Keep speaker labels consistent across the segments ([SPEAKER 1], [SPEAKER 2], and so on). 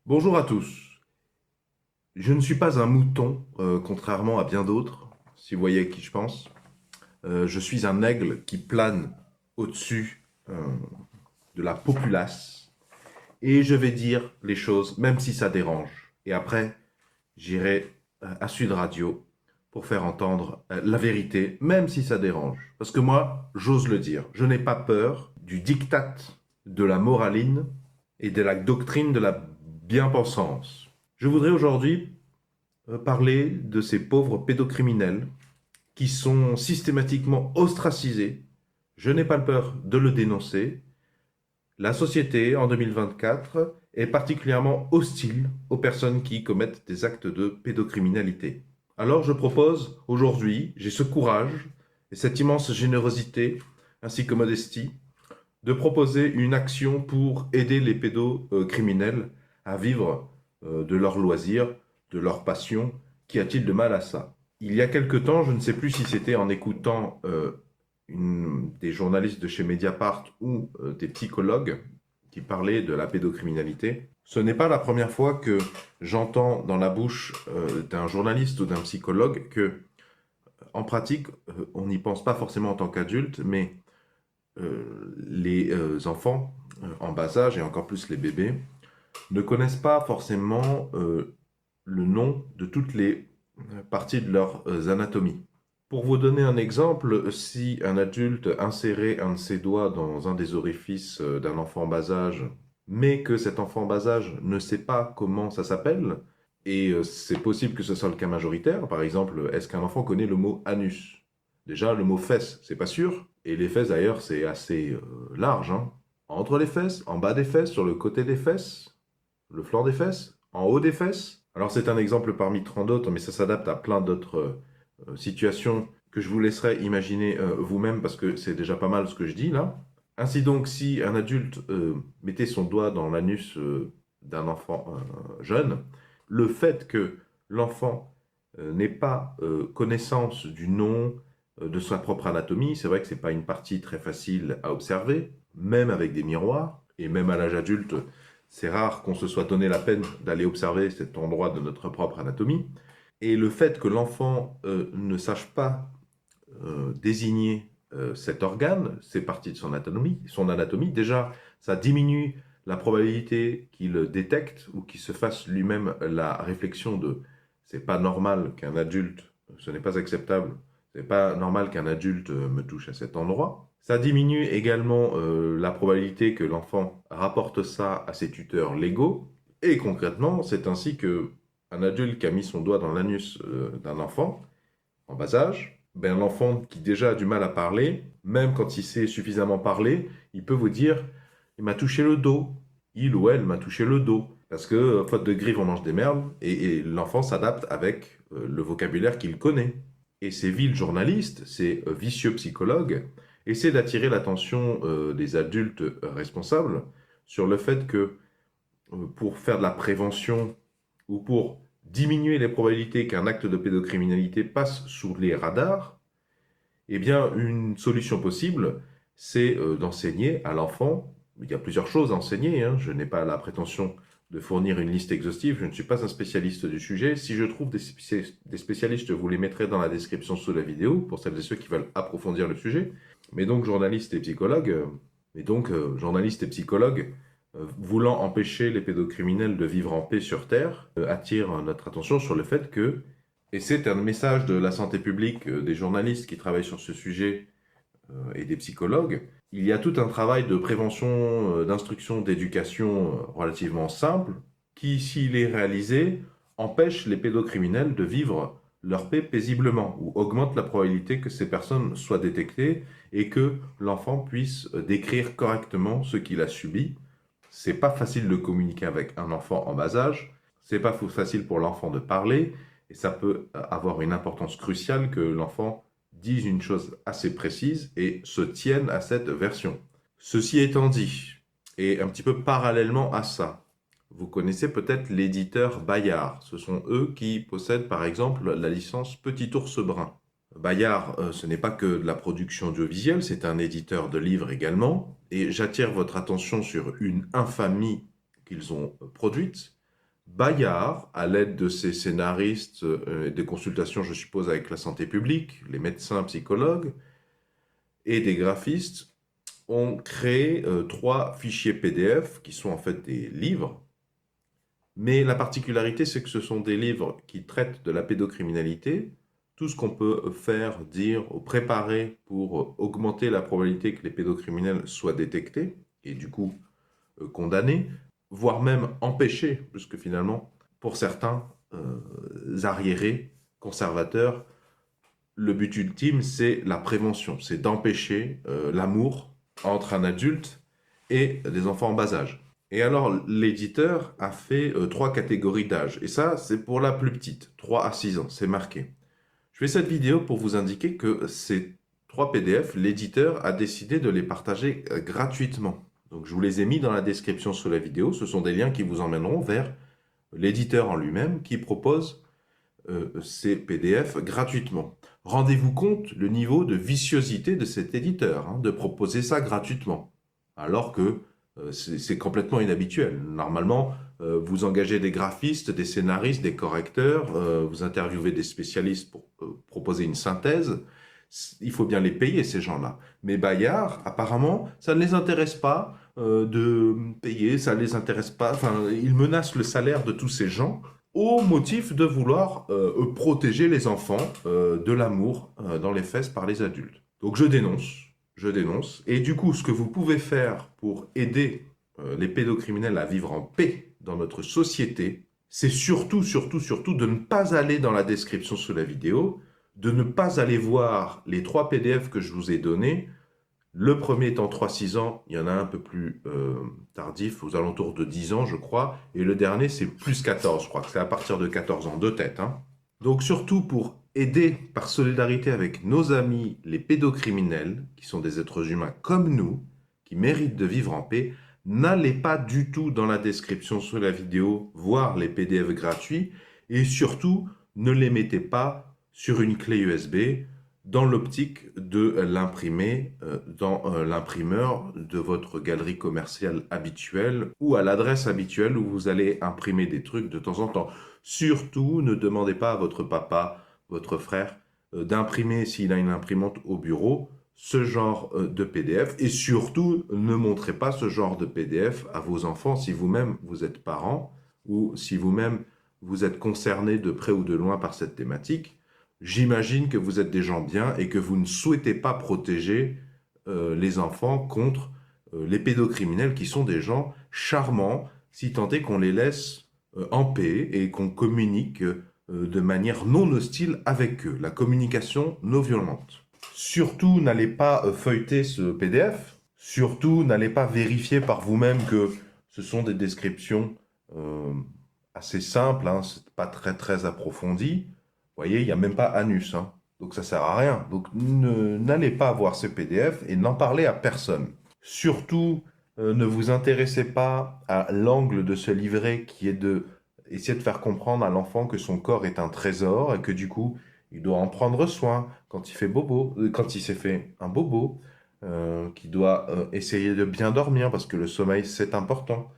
[SPEAKER 1] Bonjour à tous. Je ne suis pas un mouton, contrairement à bien d'autres, si vous voyez à qui je pense. Je suis un aigle qui plane au-dessus de la populace et je vais dire les choses, même si ça dérange. Et après, j'irai à Sud Radio pour faire entendre la vérité, même si ça dérange. Parce que moi, j'ose le dire, je n'ai pas peur du diktat de la moraline et de la doctrine de la bien-pensance. Je voudrais aujourd'hui parler de ces pauvres pédocriminels qui sont systématiquement ostracisés. Je n'ai pas peur de le dénoncer. La société, en 2024, est particulièrement hostile aux personnes qui commettent des actes de pédocriminalité. Alors je propose aujourd'hui, j'ai ce courage et cette immense générosité, ainsi que modestie, de proposer une action pour aider les pédocriminels à vivre de leurs loisirs, de leur passion. Qu'y a-t-il de mal à ça? Il y a quelque temps, je ne sais plus si c'était en écoutant des journalistes de chez Mediapart ou des psychologues qui parlaient de la pédocriminalité. Ce n'est pas la première fois que j'entends dans la bouche d'un journaliste ou d'un psychologue que, en pratique, on n'y pense pas forcément en tant qu'adulte, mais les enfants en bas âge et encore plus les bébés ne connaissent pas forcément le nom de toutes les parties de leur anatomie. Pour vous donner un exemple, si un adulte insérait un de ses doigts dans un des orifices d'un enfant en bas âge, mais que cet enfant en bas âge ne sait pas comment ça s'appelle, et c'est possible que ce soit le cas majoritaire, par exemple, est-ce qu'un enfant connaît le mot anus? Déjà, le mot fesse, c'est pas sûr, et les fesses d'ailleurs, c'est assez large, hein. Entre les fesses, en bas des fesses, sur le côté des fesses, le flanc des fesses, en haut des fesses. Alors c'est un exemple parmi tant d'autres, mais ça s'adapte à plein d'autres situations que je vous laisserai imaginer vous-même parce que c'est déjà pas mal ce que je dis là. Ainsi donc, si un adulte mettait son doigt dans l'anus d'un enfant jeune, le fait que l'enfant n'ait pas connaissance du nom de sa propre anatomie, c'est vrai que c'est pas une partie très facile à observer, même avec des miroirs, et même à l'âge adulte, c'est rare qu'on se soit donné la peine d'aller observer cet endroit de notre propre anatomie. Et le fait que l'enfant ne sache pas désigner cet organe, ces parties de son anatomie, déjà, ça diminue la probabilité qu'il détecte ou qu'il se fasse lui-même la réflexion de c'est pas normal qu'un adulte, ce n'est pas acceptable, c'est pas normal qu'un adulte me touche à cet endroit. Ça diminue également la probabilité que l'enfant rapporte ça à ses tuteurs légaux. Et concrètement, c'est ainsi que un adulte qui a mis son doigt dans l'anus d'un enfant en bas âge, ben l'enfant qui déjà a du mal à parler, même quand il sait suffisamment parler, il peut vous dire il m'a touché le dos, il ou elle m'a touché le dos. Parce que, faute de griffes, on mange des merdes, et l'enfant s'adapte avec le vocabulaire qu'il connaît. Et ces vils journalistes, ces vicieux psychologues, essaient d'attirer l'attention des adultes responsables sur le fait que pour faire de la prévention ou pour diminuer les probabilités qu'un acte de pédocriminalité passe sous les radars, eh bien, une solution possible, c'est d'enseigner à l'enfant. Il y a plusieurs choses à enseigner, hein. Je n'ai pas la prétention de fournir une liste exhaustive, je ne suis pas un spécialiste du sujet. Si je trouve des spécialistes, je vous les mettrai dans la description sous la vidéo, pour celles et ceux qui veulent approfondir le sujet. Mais donc, journalistes et psychologues, voulant empêcher les pédocriminels de vivre en paix sur Terre, attirent notre attention sur le fait que, et c'est un message de la santé publique, des journalistes qui travaillent sur ce sujet et des psychologues, il y a tout un travail de prévention, d'instruction, d'éducation relativement simple, qui, s'il est réalisé, empêche les pédocriminels de vivre leur paix paisiblement, ou augmente la probabilité que ces personnes soient détectées et que l'enfant puisse décrire correctement ce qu'il a subi. C'est pas facile de communiquer avec un enfant en bas âge, c'est pas facile pour l'enfant de parler, et ça peut avoir une importance cruciale que l'enfant dise une chose assez précise et se tienne à cette version. Ceci étant dit, et un petit peu parallèlement à ça, vous connaissez peut-être l'éditeur Bayard. Ce sont eux qui possèdent par exemple la licence Petit Ours Brun. Bayard, ce n'est pas que de la production audiovisuelle, c'est un éditeur de livres également. Et j'attire votre attention sur une infamie qu'ils ont produite. Bayard, à l'aide de ses scénaristes et des consultations, je suppose, avec la santé publique, les médecins, psychologues et des graphistes, ont créé 3 fichiers PDF qui sont en fait des livres. Mais la particularité, c'est que ce sont des livres qui traitent de la pédocriminalité, tout ce qu'on peut faire, dire ou préparer pour augmenter la probabilité que les pédocriminels soient détectés et du coup condamnés, voire même empêchés, puisque finalement, pour certains arriérés, conservateurs, le but ultime, c'est la prévention, c'est d'empêcher l'amour entre un adulte et des enfants en bas âge. Et alors, l'éditeur a fait 3 catégories d'âge. Et ça, c'est pour la plus petite, 3 à 6 ans, c'est marqué. Je fais cette vidéo pour vous indiquer que ces 3 PDF, l'éditeur a décidé de les partager gratuitement. Donc, je vous les ai mis dans la description sous la vidéo. Ce sont des liens qui vous emmèneront vers l'éditeur en lui-même qui propose ces PDF gratuitement. Rendez-vous compte le niveau de viciosité de cet éditeur, hein, de proposer ça gratuitement, alors que c'est complètement inhabituel. Normalement, vous engagez des graphistes, des scénaristes, des correcteurs, vous interviewez des spécialistes pour proposer une synthèse. Il faut bien les payer, ces gens-là. Mais Bayard, apparemment, ça ne les intéresse pas de payer, ça ne les intéresse pas. Enfin, ils menacent le salaire de tous ces gens au motif de vouloir protéger les enfants de l'amour dans les fesses par les adultes. Donc je dénonce. Et du coup, ce que vous pouvez faire pour aider les pédocriminels à vivre en paix dans notre société, c'est surtout de ne pas aller dans la description sous la vidéo, de ne pas aller voir les 3 PDF que je vous ai donnés. Le premier étant 3-6 ans, il y en a un peu plus tardif, aux alentours de 10 ans, je crois. Et le dernier, c'est plus 14, je crois que c'est à partir de 14 ans, de tête. Hein. Donc surtout pour aider par solidarité avec nos amis, les pédocriminels, qui sont des êtres humains comme nous, qui méritent de vivre en paix, n'allez pas du tout dans la description sous la vidéo voir les PDF gratuits. Et surtout, ne les mettez pas sur une clé USB, dans l'optique de l'imprimer dans l'imprimeur de votre galerie commerciale habituelle ou à l'adresse habituelle où vous allez imprimer des trucs de temps en temps. Surtout, ne demandez pas à votre papa, votre frère, d'imprimer, s'il a une imprimante au bureau, ce genre de PDF. Et surtout, ne montrez pas ce genre de PDF à vos enfants si vous-même vous êtes parent ou si vous-même vous êtes concerné de près ou de loin par cette thématique. J'imagine que vous êtes des gens bien et que vous ne souhaitez pas protéger les enfants contre les pédocriminels qui sont des gens charmants, si tant est qu'on les laisse en paix et qu'on communique de manière non hostile avec eux. La communication non violente. Surtout, n'allez pas feuilleter ce PDF. Surtout, n'allez pas vérifier par vous-même que ce sont des descriptions assez simples, hein, c'est pas très approfondi. Vous voyez, il n'y a même pas anus, hein. Donc ça sert à rien. Donc n'allez pas voir ce PDF et n'en parlez à personne. Surtout, ne vous intéressez pas à l'angle de ce livret qui est de essayer de faire comprendre à l'enfant que son corps est un trésor et que du coup, il doit en prendre soin quand il fait bobo, quand il s'est fait un bobo, qu'il doit essayer de bien dormir parce que le sommeil c'est important,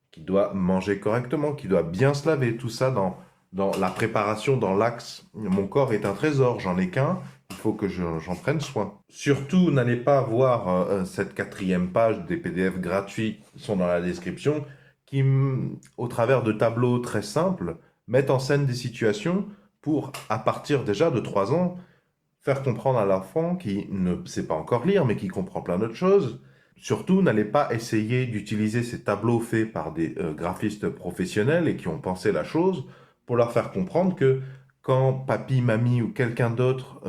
[SPEAKER 1] qu'il doit manger correctement, qu'il doit bien se laver, tout ça dans la préparation, dans l'axe « Mon corps est un trésor, j'en ai qu'un, il faut que j'en prenne soin ». Surtout, n'allez pas voir cette 4e page des PDF gratuits qui sont dans la description, qui, au travers de tableaux très simples, mettent en scène des situations pour, à partir déjà de 3 ans, faire comprendre à l'enfant qui ne sait pas encore lire, mais qui comprend plein d'autres choses. Surtout, n'allez pas essayer d'utiliser ces tableaux faits par des graphistes professionnels et qui ont pensé la chose pour leur faire comprendre que quand papy, mamie ou quelqu'un d'autre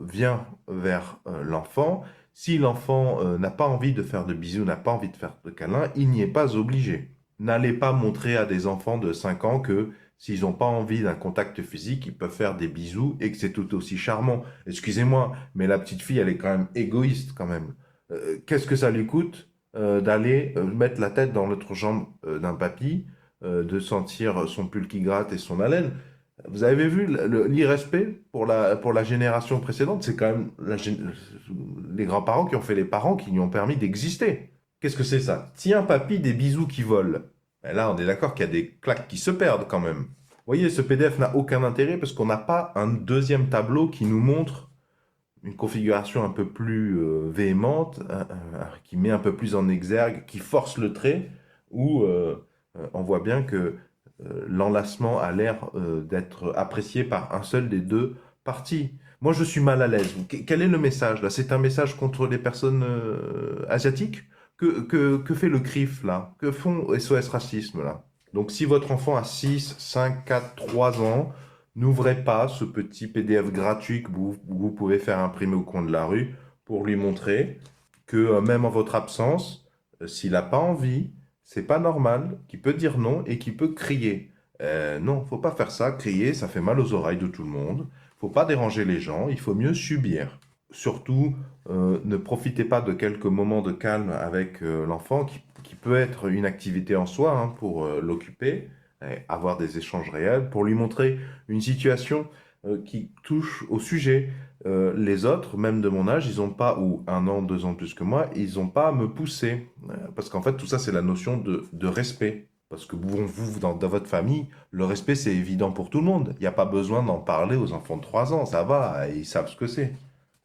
[SPEAKER 1] vient vers l'enfant, si l'enfant n'a pas envie de faire de bisous, n'a pas envie de faire de câlins, il n'y est pas obligé. N'allez pas montrer à des enfants de 5 ans que s'ils n'ont pas envie d'un contact physique, ils peuvent faire des bisous et que c'est tout aussi charmant. Excusez-moi, mais la petite fille, elle est quand même égoïste quand même. Qu'est-ce que ça lui coûte d'aller mettre la tête dans l'autre jambe d'un papy, de sentir son pull qui gratte et son haleine? Vous avez vu l'irrespect pour la génération précédente? C'est quand même les grands-parents qui ont fait les parents qui lui ont permis d'exister. Qu'est-ce que c'est ça? Tiens, papy, des bisous qui volent. Et là, on est d'accord qu'il y a des claques qui se perdent quand même. Vous voyez, ce PDF n'a aucun intérêt parce qu'on n'a pas un deuxième tableau qui nous montre une configuration un peu plus véhémente, qui met un peu plus en exergue, qui force le trait, où on voit bien que l'enlacement a l'air d'être apprécié par un seul des deux parties. Moi, je suis mal à l'aise. Quel est le message là? C'est un message contre les personnes asiatiques? Que fait le CRIF là? Que font SOS Racisme là? Donc, si votre enfant a 6, 5, 4, 3 ans, n'ouvrez pas ce petit PDF gratuit que vous pouvez faire imprimer au coin de la rue pour lui montrer que même en votre absence, s'il n'a pas envie, c'est pas normal, qu'il peut dire non et qu'il peut crier. Non, faut pas faire ça. Crier, ça fait mal aux oreilles de tout le monde. Faut pas déranger les gens. Il faut mieux subir. Surtout, ne profitez pas de quelques moments de calme avec l'enfant, qui peut être une activité en soi hein, pour l'occuper, et avoir des échanges réels, pour lui montrer une situation qui touche au sujet. Les autres, même de mon âge, ils n'ont pas, ou 1 an, 2 ans plus que moi, ils n'ont pas à me pousser. Parce qu'en fait, tout ça, c'est la notion de respect. Parce que vous dans votre famille, le respect, c'est évident pour tout le monde. Il n'y a pas besoin d'en parler aux enfants de 3 ans, ça va, ils savent ce que c'est.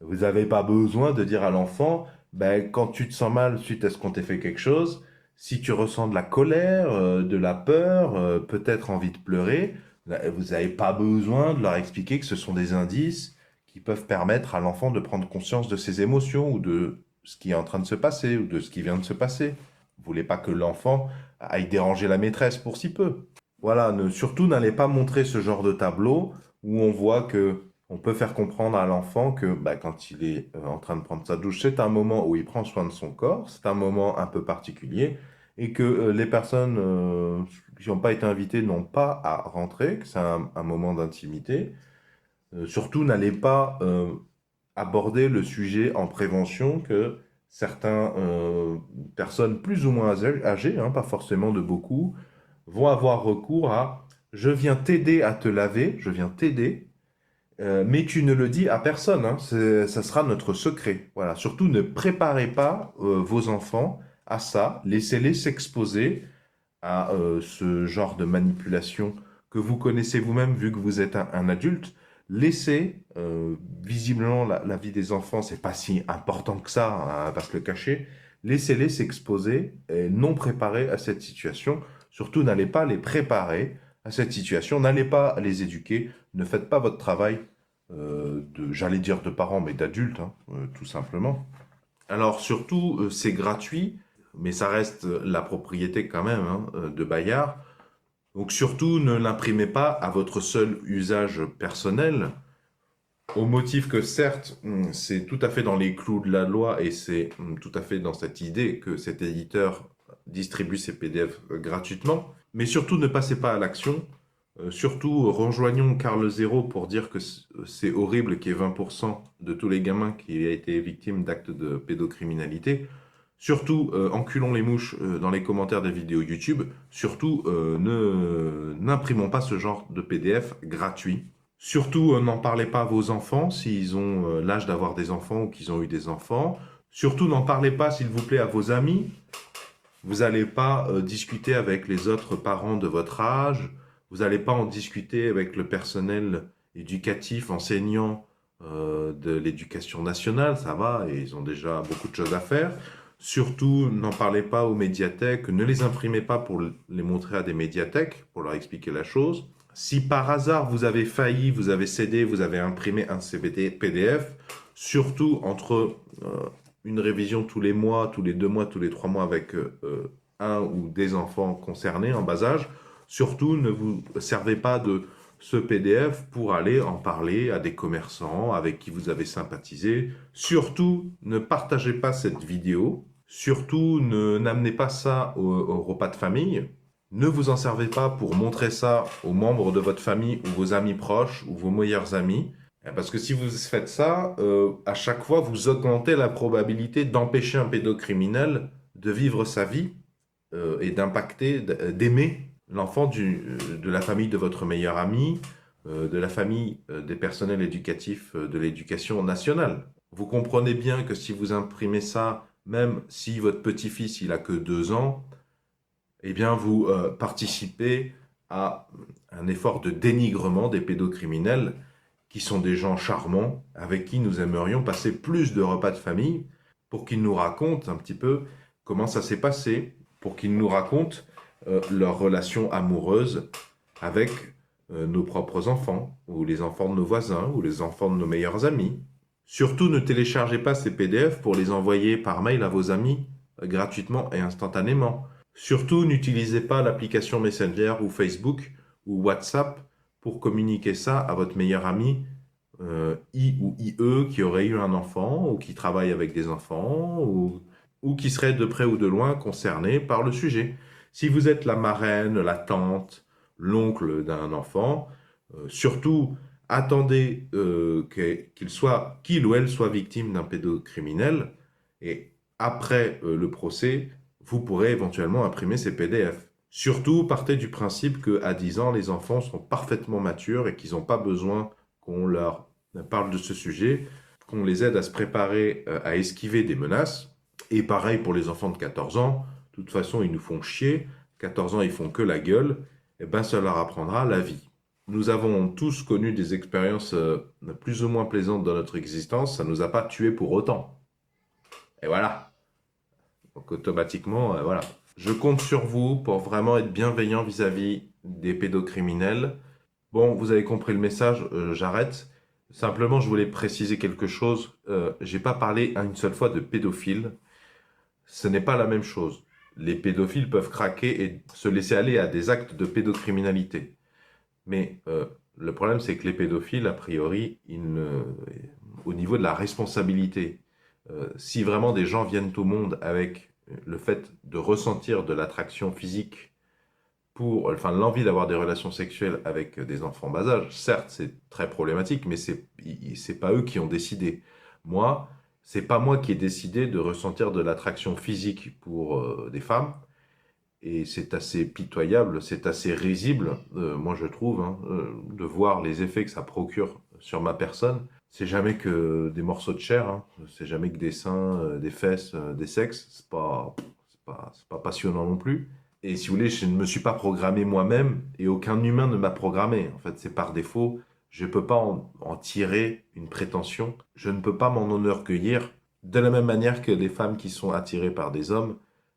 [SPEAKER 1] Vous n'avez pas besoin de dire à l'enfant, ben, quand tu te sens mal suite à ce qu'on t'ait fait quelque chose, si tu ressens de la colère, de la peur, peut-être envie de pleurer, vous n'avez pas besoin de leur expliquer que ce sont des indices qui peuvent permettre à l'enfant de prendre conscience de ses émotions ou de ce qui est en train de se passer ou de ce qui vient de se passer. Vous voulez pas que l'enfant aille déranger la maîtresse pour si peu. Voilà, surtout n'allez pas montrer ce genre de tableau où on voit que on peut faire comprendre à l'enfant que bah, quand il est en train de prendre sa douche, c'est un moment où il prend soin de son corps, c'est un moment un peu particulier, et que les personnes qui n'ont pas été invitées n'ont pas à rentrer, que c'est un moment d'intimité. Surtout, n'allez pas aborder le sujet en prévention que certaines personnes plus ou moins âgées, hein, pas forcément de beaucoup, vont avoir recours à je viens t'aider à te laver, je viens t'aider, mais tu ne le dis à personne, hein, ça sera notre secret. Voilà. Surtout, ne préparez pas vos enfants à ça, laissez-les s'exposer à ce genre de manipulation que vous connaissez vous-même vu que vous êtes un adulte. Laissez, visiblement, la vie des enfants, c'est pas si important que ça, hein, on va se le cacher. Laissez-les s'exposer et non préparés à cette situation. Surtout, n'allez pas les préparer à cette situation, n'allez pas les éduquer, ne faites pas votre travail j'allais dire de parents, mais d'adultes, hein, tout simplement. Alors surtout, c'est gratuit, mais ça reste la propriété quand même hein, de Bayard. Donc surtout, ne l'imprimez pas à votre seul usage personnel, au motif que certes, c'est tout à fait dans les clous de la loi et c'est tout à fait dans cette idée que cet éditeur distribue ses PDF gratuitement, mais surtout ne passez pas à l'action. Surtout, rejoignons Carl Zéro pour dire que c'est horrible qu'il y ait 20% de tous les gamins qui aient été victimes d'actes de pédocriminalité. Surtout, enculons les mouches dans les commentaires des vidéos YouTube. Surtout, n'imprimons pas ce genre de PDF gratuit. Surtout, n'en parlez pas à vos enfants s'ils ont l'âge d'avoir des enfants ou qu'ils ont eu des enfants. Surtout, n'en parlez pas, s'il vous plaît, à vos amis. Vous n'allez pas discuter avec les autres parents de votre âge. Vous n'allez pas en discuter avec le personnel éducatif, enseignant de l'éducation nationale. Ça va, et ils ont déjà beaucoup de choses à faire. Surtout, n'en parlez pas aux médiathèques. Ne les imprimez pas pour les montrer à des médiathèques, pour leur expliquer la chose. Si par hasard vous avez failli, vous avez cédé, vous avez imprimé un CBT PDF, surtout entre une révision tous les mois, tous les 2 mois, tous les 3 mois avec un ou des enfants concernés en bas âge, surtout ne vous servez pas de ce PDF pour aller en parler à des commerçants avec qui vous avez sympathisé. Surtout, ne partagez pas cette vidéo. Surtout, n'amenez pas ça au repas de famille. Ne vous en servez pas pour montrer ça aux membres de votre famille ou vos amis proches ou vos meilleurs amis. Parce que si vous faites ça, à chaque fois, vous augmentez la probabilité d'empêcher un pédocriminel de vivre sa vie et d'impacter, d'aimer l'enfant de la famille de votre meilleur ami, de la famille des personnels éducatifs de l'éducation nationale. Vous comprenez bien que si vous imprimez ça, même si votre petit-fils il a que 2 ans, eh bien vous participez à un effort de dénigrement des pédocriminels qui sont des gens charmants avec qui nous aimerions passer plus de repas de famille pour qu'ils nous racontent un petit peu comment ça s'est passé, pour qu'ils nous racontent leur relation amoureuse avec nos propres enfants, ou les enfants de nos voisins, ou les enfants de nos meilleurs amis. Surtout, ne téléchargez pas ces PDF pour les envoyer par mail à vos amis gratuitement et instantanément. Surtout, n'utilisez pas l'application Messenger ou Facebook ou WhatsApp pour communiquer ça à votre meilleur ami I ou IE qui aurait eu un enfant ou qui travaille avec des enfants ou qui serait de près ou de loin concerné par le sujet. Si vous êtes la marraine, la tante, l'oncle d'un enfant, surtout attendez qu'il ou elle soit victime d'un pédocriminel et après le procès, vous pourrez éventuellement imprimer ces PDF. Surtout, partez du principe qu'à 10 ans, les enfants sont parfaitement matures et qu'ils n'ont pas besoin qu'on leur parle de ce sujet, qu'on les aide à se préparer à esquiver des menaces. Et pareil pour les enfants de 14 ans, de toute façon, ils nous font chier. 14 ans, ils font que la gueule. Et ben, ça leur apprendra la vie. Nous avons tous connu des expériences plus ou moins plaisantes dans notre existence. Ça ne nous a pas tués pour autant. Et voilà. Donc automatiquement, voilà. Je compte sur vous pour vraiment être bienveillant vis-à-vis des pédocriminels. Bon, vous avez compris le message, j'arrête. Simplement, je voulais préciser quelque chose. J'ai pas parlé une seule fois de pédophiles. Ce n'est pas la même chose. Les pédophiles peuvent craquer et se laisser aller à des actes de pédocriminalité. Mais le problème, c'est que les pédophiles, a priori, au niveau de la responsabilité, si vraiment des gens viennent au monde avec le fait de ressentir de l'attraction physique enfin, l'envie d'avoir des relations sexuelles avec des enfants bas âge, certes, c'est très problématique, mais c'est pas eux qui ont décidé. Moi, c'est pas moi qui ai décidé de ressentir de l'attraction physique pour des femmes, et c'est assez pitoyable, c'est assez risible, moi je trouve, hein, de voir les effets que ça procure sur ma personne. C'est jamais que des morceaux de chair, hein, c'est jamais que des seins, des fesses, des sexes, c'est pas passionnant non plus. Et si vous voulez, je ne me suis pas programmé moi-même et aucun humain ne m'a programmé. En fait, c'est par défaut. Je ne peux pas en tirer une prétention. Je ne peux pas m'en enorgueillir. De la même manière que les femmes qui sont attirées par des hommes,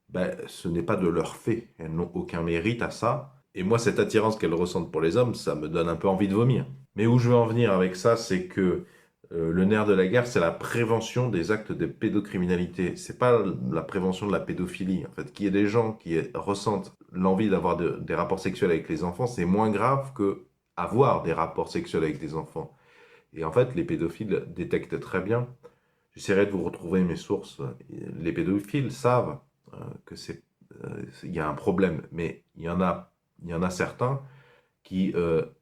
[SPEAKER 1] ben, ce n'est pas de leur fait. Elles n'ont aucun mérite à ça. Et moi, cette attirance qu'elles ressentent pour les hommes, ça me donne un peu envie de vomir. Mais où je veux en venir avec ça, c'est que le nerf de la guerre, c'est la prévention des actes de pédocriminalité. C'est pas la prévention de la pédophilie. En fait, qu'il y ait des gens qui ressentent l'envie d'avoir des rapports sexuels avec les enfants, c'est moins grave que avoir des rapports sexuels avec des enfants. Et en fait, les pédophiles détectent très bien. J'essaierai de vous retrouver mes sources. Les pédophiles savent que il y a un problème, mais il y en a certains qui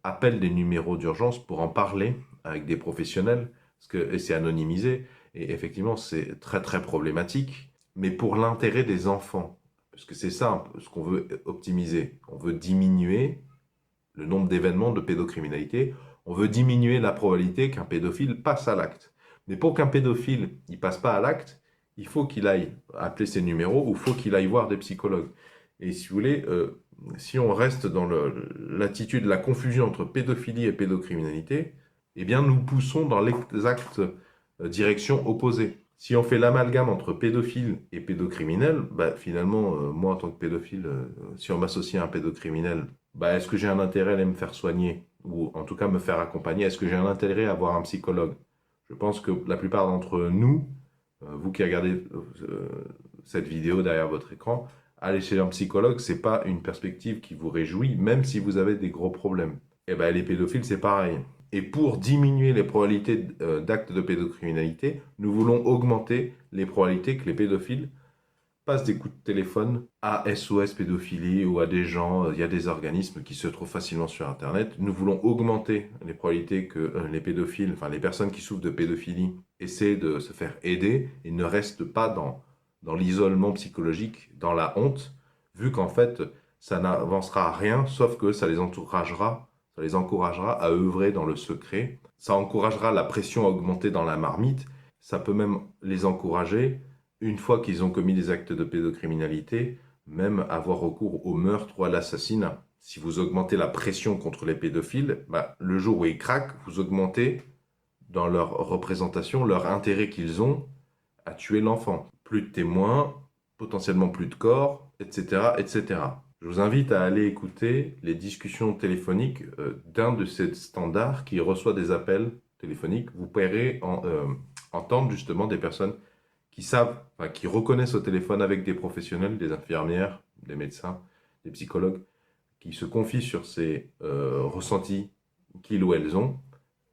[SPEAKER 1] appellent des numéros d'urgence pour en parler avec des professionnels, et c'est anonymisé, et effectivement c'est très très problématique, mais pour l'intérêt des enfants, parce que c'est ça un peu ce qu'on veut optimiser, on veut diminuer le nombre d'événements de pédocriminalité, on veut diminuer la probabilité qu'un pédophile passe à l'acte. Mais pour qu'un pédophile ne passe pas à l'acte, il faut qu'il aille appeler ses numéros ou il faut qu'il aille voir des psychologues. Et si vous voulez, si on reste dans l'attitude, la confusion entre pédophilie et pédocriminalité, eh bien nous poussons dans l'exacte direction opposée. Si on fait l'amalgame entre pédophile et pédocriminel, bah, finalement, moi en tant que pédophile, si on m'associe à un pédocriminel, bah, est-ce que j'ai un intérêt à aller me faire soigner ou en tout cas me faire accompagner? Est-ce que j'ai un intérêt à voir un psychologue? Je pense que la plupart d'entre nous, vous qui regardez cette vidéo derrière votre écran, aller chez un psychologue, c'est pas une perspective qui vous réjouit, même si vous avez des gros problèmes. Et ben les pédophiles, c'est pareil. Et pour diminuer les probabilités d'actes de pédocriminalité, nous voulons augmenter les probabilités que les pédophiles passent des coups de téléphone à SOS pédophilie ou à des gens, il y a des organismes qui se trouvent facilement sur Internet. Nous voulons augmenter les probabilités que les pédophiles, enfin les personnes qui souffrent de pédophilie, essaient de se faire aider et ne restent pas dans l'isolement psychologique, dans la honte, vu qu'en fait, ça n'avancera à rien, sauf que ça les encouragera à œuvrer dans le secret, ça encouragera la pression à augmenter dans la marmite, ça peut même les encourager, une fois qu'ils ont commis des actes de pédocriminalité, même avoir recours au meurtre ou à l'assassinat. Si vous augmentez la pression contre les pédophiles, le jour où ils craquent, vous augmentez dans leur représentation leur intérêt qu'ils ont à tuer l'enfant. Plus de témoins, potentiellement plus de corps, etc., etc. Je vous invite à aller écouter les discussions téléphoniques d'un de ces standards qui reçoit des appels téléphoniques. Vous pourrez entendre justement des personnes qui savent, enfin, qui reconnaissent au téléphone avec des professionnels, des infirmières, des médecins, des psychologues, qui se confient sur ces ressentis qu'ils ou elles ont.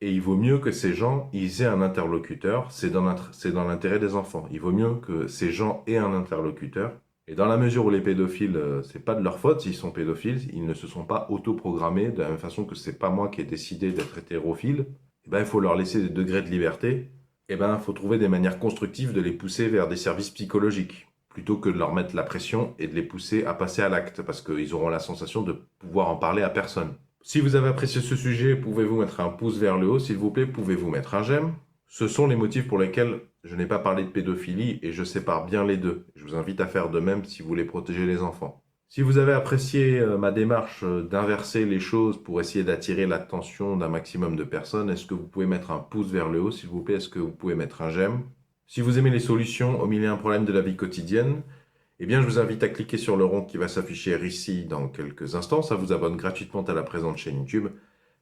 [SPEAKER 1] Et il vaut mieux que ces gens ils aient un interlocuteur, c'est dans l'intérêt des enfants. Il vaut mieux que ces gens aient un interlocuteur. Et dans la mesure où les pédophiles, c'est pas de leur faute s'ils sont pédophiles, ils ne se sont pas autoprogrammés de la même façon que c'est pas moi qui ai décidé d'être hétérophile. Eh ben, il faut leur laisser des degrés de liberté. Eh ben, il faut trouver des manières constructives de les pousser vers des services psychologiques, plutôt que de leur mettre la pression et de les pousser à passer à l'acte, parce qu'ils auront la sensation de pouvoir en parler à personne. Si vous avez apprécié ce sujet, pouvez-vous mettre un pouce vers le haut, s'il vous plaît, pouvez-vous mettre un j'aime. Ce sont les motifs pour lesquels je n'ai pas parlé de pédophilie et je sépare bien les deux. Je vous invite à faire de même si vous voulez protéger les enfants. Si vous avez apprécié ma démarche d'inverser les choses pour essayer d'attirer l'attention d'un maximum de personnes, est-ce que vous pouvez mettre un pouce vers le haut, s'il vous plaît? Est-ce que vous pouvez mettre un j'aime? Si vous aimez les solutions au milieu d'un problème de la vie quotidienne, eh bien, je vous invite à cliquer sur le rond qui va s'afficher ici dans quelques instants. Ça vous abonne gratuitement à la présente chaîne YouTube.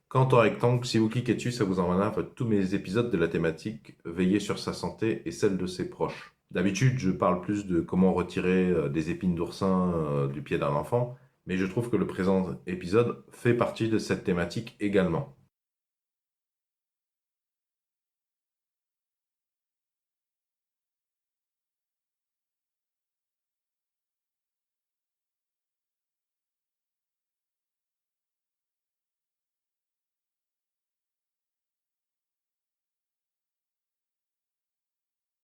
[SPEAKER 1] Quant au rectangle, si vous cliquez dessus, ça vous enverra vers tous mes épisodes de la thématique Veiller sur sa santé et celle de ses proches. D'habitude, je parle plus de comment retirer des épines d'oursin du pied d'un enfant, mais je trouve que le présent épisode fait partie de cette thématique également.